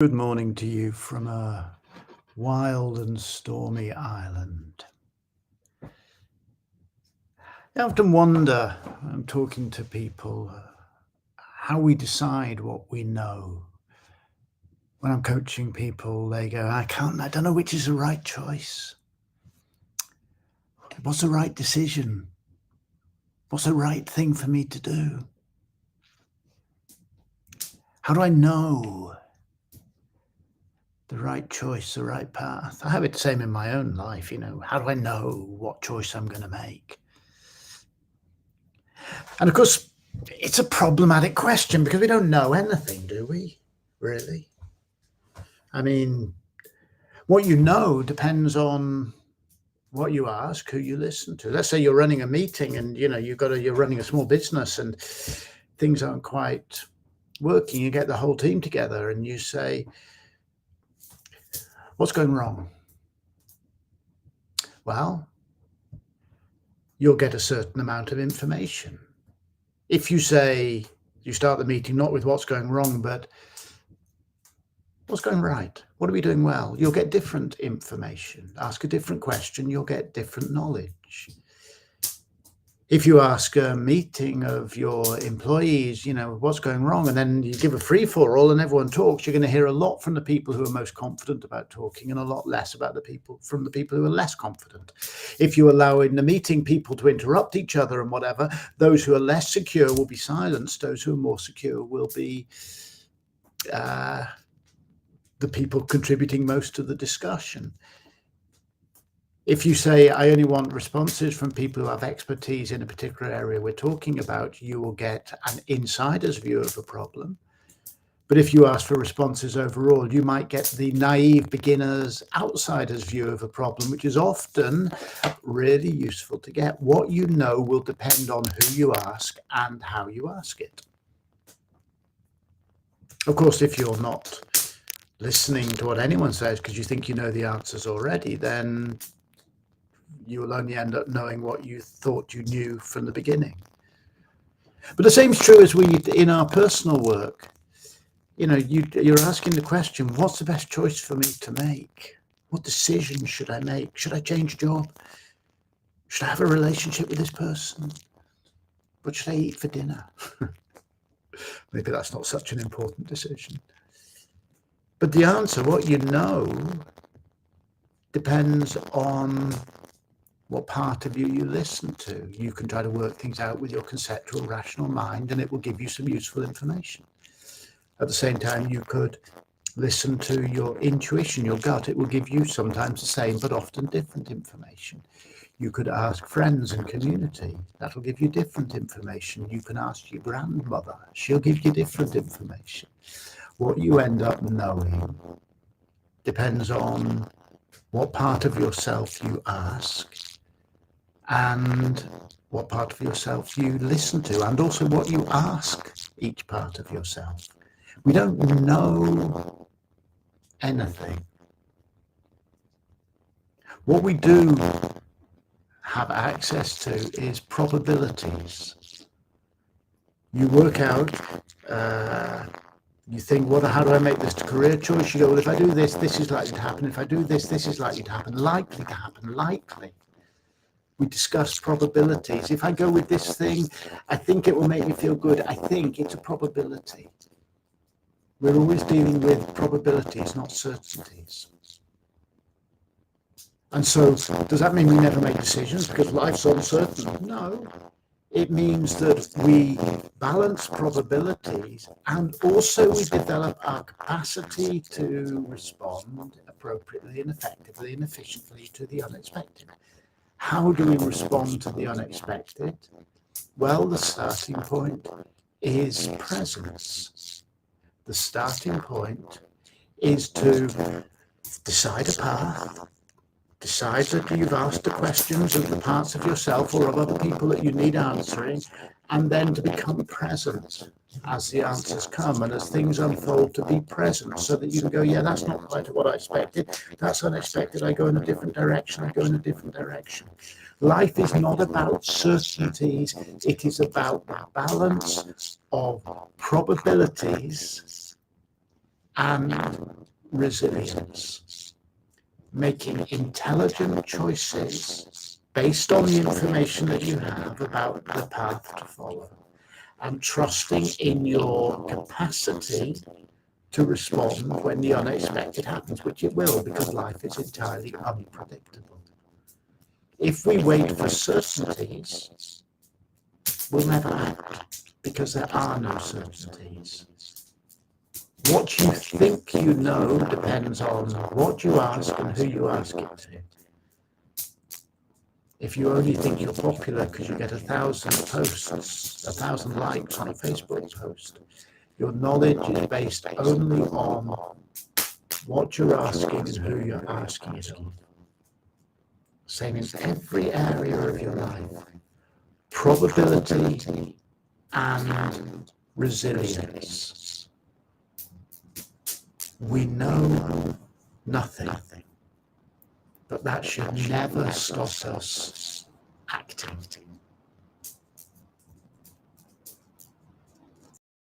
Good morning to you from a wild and stormy island. I often wonder, when I'm talking to people, how we decide what we know. When I'm coaching people, they go, I don't know which is the right choice. What's the right decision? What's the right thing for me to do? How do I know the right choice, the right path? I have it the same in my own life, how do I know what choice I'm going to make? And of course, it's a problematic question because we don't know anything, do we? Really? I mean, what you know depends on what you ask, who you listen to. Let's say you're running a meeting and you're running a small business and things aren't quite working. You get the whole team together and you say, what's going wrong? Well, you'll get a certain amount of information. If you say you start the meeting not with what's going wrong, but what's going right? What are we doing well? You'll get different information. Ask a different question, you'll get different knowledge. If you ask a meeting of your employees, what's going wrong, and then you give a free-for-all and everyone talks, you're going to hear a lot from the people who are most confident about talking and a lot less about the people who are less confident. If you allow in the meeting people to interrupt each other and whatever, those who are less secure will be silenced. Those who are more secure will be the people contributing most to the discussion. If you say, I only want responses from people who have expertise in a particular area we're talking about, you will get an insider's view of a problem. But if you ask for responses overall, you might get the naive beginner's outsider's view of a problem, which is often really useful to get. What you know will depend on who you ask and how you ask it. Of course, if you're not listening to what anyone says because you think you know the answers already, then you will only end up knowing what you thought you knew from the beginning. But the same is true as in our personal work. You're asking the question, what's the best choice for me to make? What decision should I make? Should I change job? Should I have a relationship with this person? What should I eat for dinner? Maybe that's not such an important decision. But the answer, what you know, depends on what part of you listen to. You can try to work things out with your conceptual, rational mind, and it will give you some useful information. At the same time, you could listen to your intuition, your gut. It will give you sometimes the same, but often different information. You could ask friends and community. That'll give you different information. You can ask your grandmother. She'll give you different information. What you end up knowing depends on what part of yourself you ask and what part of yourself you listen to, and also what you ask each part of yourself. We don't know anything. What we do have access to is probabilities. You work out, you think, how do I make this career choice? You go, well, if I do this, this is likely to happen. If I do this, this is likely to happen. Likely to happen, likely. We discuss probabilities. If I go with this thing, I think it will make me feel good. I think it's a probability. We're always dealing with probabilities, not certainties. And so, does that mean we never make decisions because life's uncertain? No. It means that we balance probabilities and also we develop our capacity to respond appropriately and effectively and efficiently to the unexpected. How do we respond to the unexpected? Well, the starting point is presence. The starting point is to decide a path, decide that you've asked the questions of the parts of yourself or of other people that you need answering, and then to become present as the answers come and as things unfold, to be present so that you can go, yeah, that's not quite what I expected, that's unexpected, I go in a different direction, I go in a different direction. Life is not about certainties, it is about the balance of probabilities and resilience. Making intelligent choices based on the information that you have about the path to follow, and trusting in your capacity to respond when the unexpected happens, which it will, because life is entirely unpredictable. If we wait for certainties, we'll never act, because there are no certainties. What you think you know depends on what you ask and who you ask it to. If you only think you're popular because you get 1,000 posts, 1,000 likes on a Facebook post, your knowledge is based only on what you're asking and who you're asking it of. Same in every area of your life. Probability and resilience. We know nothing, but that should never stop us acting.